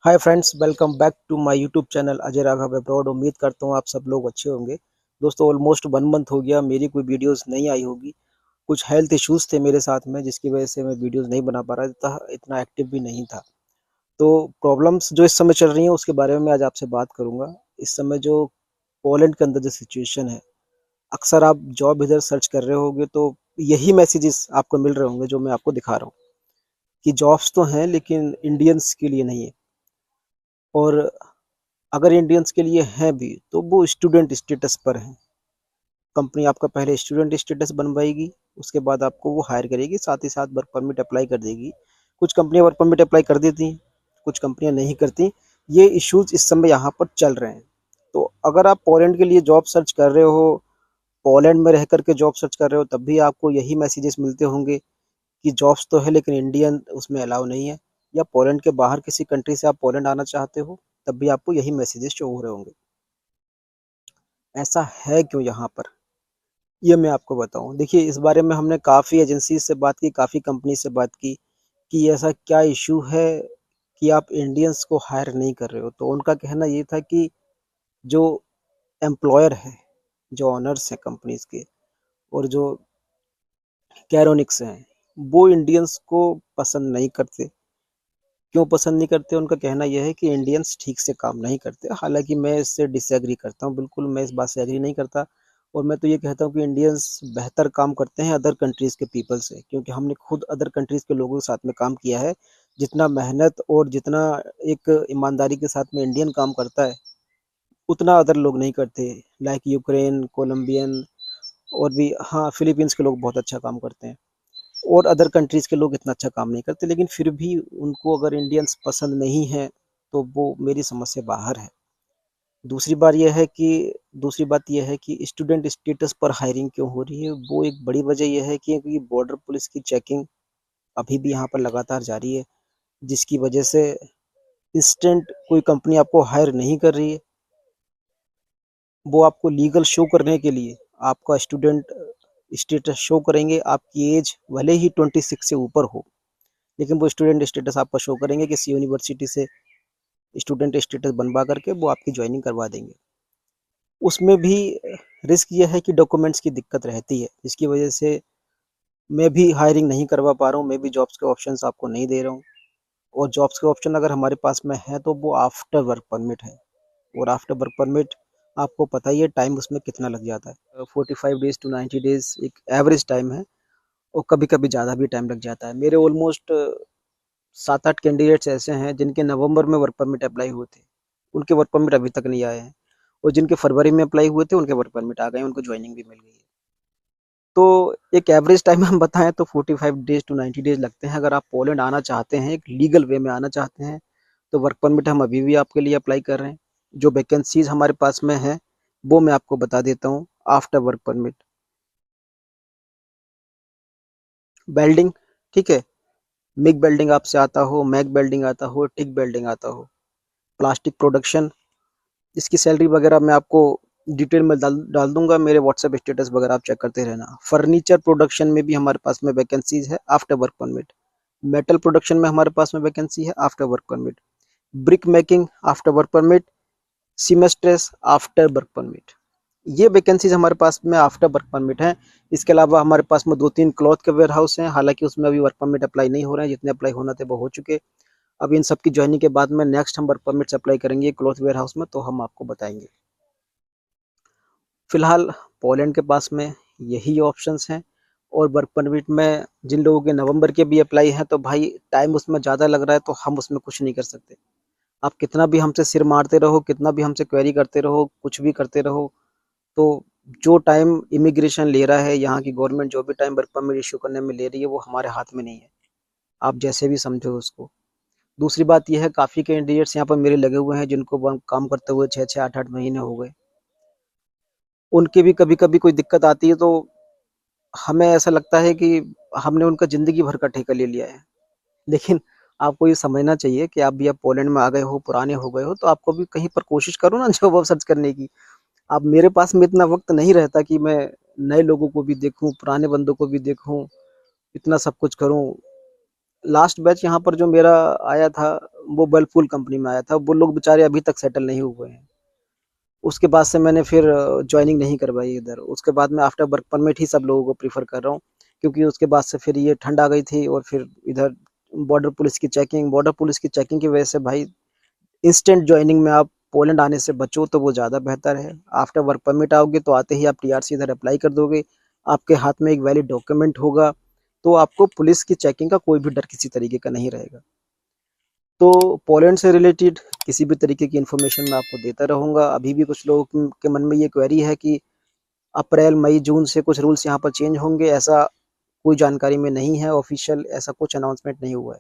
Hi friends, welcome back to my YouTube channel Ajay Raghav abroad. उम्मीद करता हूँ आप सब लोग अच्छे होंगे। दोस्तों, ऑलमोस्ट 1 मंथ हो गया मेरी कोई वीडियोस नहीं आई होगी। कुछ हेल्थ इश्यूज थे मेरे साथ में, जिसकी वजह से मैं वीडियोस नहीं बना पा रहा था, इतना एक्टिव भी नहीं था। तो प्रॉब्लम्स जो इस समय चल रही हैं उसके बारे में मैं आज आपसे बात करूंगा। इस समय जो पोलैंड के अंदर जो सिचुएशन है, अक्सर आप जॉब इधर सर्च कर रहे होंगे तो यही मैसेजेस आपको मिल रहे होंगे जो मैं आपको दिखा रहा हूँ कि जॉब्स तो हैं लेकिन इंडियंस के लिए नहीं है। और अगर इंडियंस के लिए हैं भी तो वो स्टूडेंट स्टेटस पर हैं। कंपनी आपका पहले स्टूडेंट स्टेटस बनवाएगी, उसके बाद आपको वो हायर करेगी, साथ ही साथ वर्क परमिट अप्लाई कर देगी। कुछ कंपनियां वर्क परमिट अप्लाई कर देती हैं, कुछ कंपनियां नहीं करती। ये इश्यूज इस समय यहाँ पर चल रहे हैं। तो अगर आप पोलैंड के लिए जॉब सर्च कर रहे हो, पोलैंड में रह करके जॉब सर्च कर रहे हो, तब भी आपको यही मैसेजेस मिलते होंगे कि जॉब्स तो है लेकिन इंडियन उसमें अलाउ नहीं है। या पोलैंड के बाहर किसी कंट्री से आप पोलैंड आना चाहते हो, तब भी आपको यही मैसेजेस शो हो रहे होंगे। ऐसा है क्यों यहाँ पर, ये मैं आपको बताऊं। देखिए, इस बारे में हमने काफ़ी एजेंसी से बात की, काफ़ी कंपनी से बात की कि ऐसा क्या इशू है कि आप इंडियंस को हायर नहीं कर रहे हो। तो उनका कहना ये था कि जो एम्प्लॉयर है, जो ऑनर्स हैं कंपनीज के, और जो कैरोनिक्स हैं, वो इंडियंस को पसंद नहीं करते। क्यों पसंद नहीं करते? उनका कहना यह है कि इंडियंस ठीक से काम नहीं करते। हालांकि मैं इससे डिसएग्री करता हूँ, बिल्कुल मैं इस बात से एग्री नहीं करता। और मैं तो ये कहता हूँ कि इंडियंस बेहतर काम करते हैं अदर कंट्रीज़ के पीपल से, क्योंकि हमने खुद अदर कंट्रीज़ के लोगों के साथ में काम किया है। जितना मेहनत और जितना एक ईमानदारी के साथ में इंडियन काम करता है, उतना अदर लोग नहीं करते। लाइक यूक्रेन, कोलंबियन, और भी, हाँ, फिलीपींस के लोग बहुत अच्छा काम करते हैं। और अदर कंट्रीज़ के लोग इतना अच्छा काम नहीं करते, लेकिन फिर भी उनको अगर इंडियंस पसंद नहीं है तो वो मेरी समझ से बाहर है। दूसरी बात यह है कि स्टूडेंट स्टेटस पर हायरिंग क्यों हो रही है, वो एक बड़ी वजह यह है कि क्योंकि बॉर्डर पुलिस की चेकिंग अभी भी यहाँ पर लगातार जारी है, जिसकी वजह से इंस्टेंट कोई कंपनी आपको हायर नहीं कर रही है। वो आपको लीगल शो करने के लिए आपका स्टूडेंट स्टेटस शो करेंगे। आपकी एज भले ही 26 से ऊपर हो, लेकिन वो स्टूडेंट स्टेटस आपका शो करेंगे, किसी यूनिवर्सिटी से स्टूडेंट स्टेटस बनवा करके वो आपकी ज्वाइनिंग करवा देंगे। उसमें भी रिस्क ये है कि डॉक्यूमेंट्स की दिक्कत रहती है, जिसकी वजह से मैं भी हायरिंग नहीं करवा पा रहा हूँ, मैं भी जॉब्स के ऑप्शंस आपको नहीं दे रहा हूँ। और जॉब्स के ऑप्शन अगर हमारे पास में है तो वो आफ्टर वर्क परमिट है। और आफ्टर वर्क परमिट आपको पता ही है टाइम उसमें कितना लग जाता है। 45 डेज टू 90 डेज एक एवरेज टाइम है, और कभी कभी ज़्यादा भी टाइम लग जाता है। मेरे ऑलमोस्ट 7-8 कैंडिडेट्स ऐसे हैं जिनके नवंबर में वर्क परमिट अप्लाई हुए थे, उनके वर्क परमिट अभी तक नहीं आए हैं। और जिनके फरवरी में अप्लाई हुए थे उनके वर्क परमिट आ गए, उनको ज्वाइनिंग भी मिल गई है। तो एक एवरेज टाइम हम बताएं तो 45 डेज टू 90 डेज लगते हैं। अगर आप पोलैंड आना चाहते हैं, एक लीगल वे में आना चाहते हैं, तो वर्क परमिट हम अभी भी आपके लिए अप्लाई कर रहे हैं। जो वैकेंसीज हमारे पास में है वो मैं आपको बता देता हूँ। आफ्टर वर्क परमिट वेल्डिंग, ठीक है, मिग वेल्डिंग आपसे आता हो, मैग वेल्डिंग आता हो, टिक वेल्डिंग आता हो, प्लास्टिक प्रोडक्शन, इसकी सैलरी वगैरह मैं आपको डिटेल में डाल डाल दूंगा। मेरे व्हाट्सएप स्टेटस वगैरह आप चेक करते रहना। फर्नीचर प्रोडक्शन में भी हमारे पास में वैकेंसीज है after work permit. Metal production में हमारे पास में वैकेंसी है after work permit. Brick making after work permit. Seamstress after work permit. ये वैकेंसीज हमारे पास में आफ्टर वर्क परमिट है। इसके अलावा हमारे पास में 2-3 क्लॉथ के वेयर हाउस हैं, हालांकि उसमें अभी वर्क परमिट अप्लाई नहीं हो रहे हैं, जितने अप्लाई होना थे वो हो चुके। अब इन सब की ज्वाइनिंग के बाद में नेक्स्ट हम वर्क परमिट अप्लाई करेंगे क्लॉथ वेयर हाउस में, तो हम आपको बताएंगे। फिलहाल पोलैंड के पास में यही ऑप्शंस हैं। और वर्क परमिट में जिन लोगों के नवंबर के भी अप्लाई हैं, तो भाई टाइम उसमें ज़्यादा लग रहा है, तो हम उसमें कुछ नहीं कर सकते। आप कितना भी हमसे सिर मारते रहो, कितना भी हमसे क्वेरी करते रहो, कुछ भी करते रहो, तो जो टाइम इमिग्रेशन ले रहा है, यहाँ की गवर्नमेंट जो भी टाइम वर्क परमिट इशू करने में ले रही है, वो हमारे हाथ में नहीं है। आप जैसे भी समझो उसको। दूसरी बात यह है, काफ़ी कैंडिडेट्स यहाँ पर मेरे लगे हुए हैं जिनको काम करते हुए 6-6, 8-8 महीने हो गए। उनके भी कभी कभी कोई दिक्कत आती है तो हमें ऐसा लगता है कि हमने उनका ज़िंदगी भर का ठेका ले लिया है। लेकिन आपको ये समझना चाहिए कि आप भी अब पोलैंड में आ गए हो, पुराने हो गए हो, तो आपको भी कहीं पर कोशिश करो ना जॉब वॉब सर्च करने की। अब मेरे पास में इतना वक्त नहीं रहता कि मैं नए लोगों को भी देखूं, पुराने बंदों को भी देखूं, इतना सब कुछ करूं। लास्ट बैच यहाँ पर जो मेरा आया था, वो वर्लपूल कंपनी में आया था। वो लोग बेचारे अभी तक सेटल नहीं हुए हैं। उसके बाद से मैंने फिर जॉइनिंग नहीं करवाई इधर। उसके बाद मैं आफ्टर वर्क परमिट ही सब लोगों को प्रेफ़र कर रहा हूँ, क्योंकि उसके बाद से फिर ये ठंड आ गई थी और फिर इधर बॉर्डर पुलिस की चेकिंग की वजह से भाई इंस्टेंट जॉइनिंग में आप पोलैंड आने से बचो तो वो ज़्यादा बेहतर है। आफ्टर वर्क परमिट आओगे तो आते ही आप टीआरसी इधर अप्लाई कर दोगे, आपके हाथ में एक वैलिड डॉक्यूमेंट होगा, तो आपको पुलिस की चेकिंग का कोई भी डर किसी तरीके का नहीं रहेगा। तो पोलैंड से रिलेटेड किसी भी तरीके की इन्फॉर्मेशन मैं आपको देता रहूँगा। अभी भी कुछ लोगों के मन में ये क्वेरी है कि अप्रैल, मई, जून से कुछ रूल्स यहाँ पर चेंज होंगे, ऐसा कोई जानकारी में नहीं है, ऑफिशियल ऐसा कुछ अनाउंसमेंट नहीं हुआ है।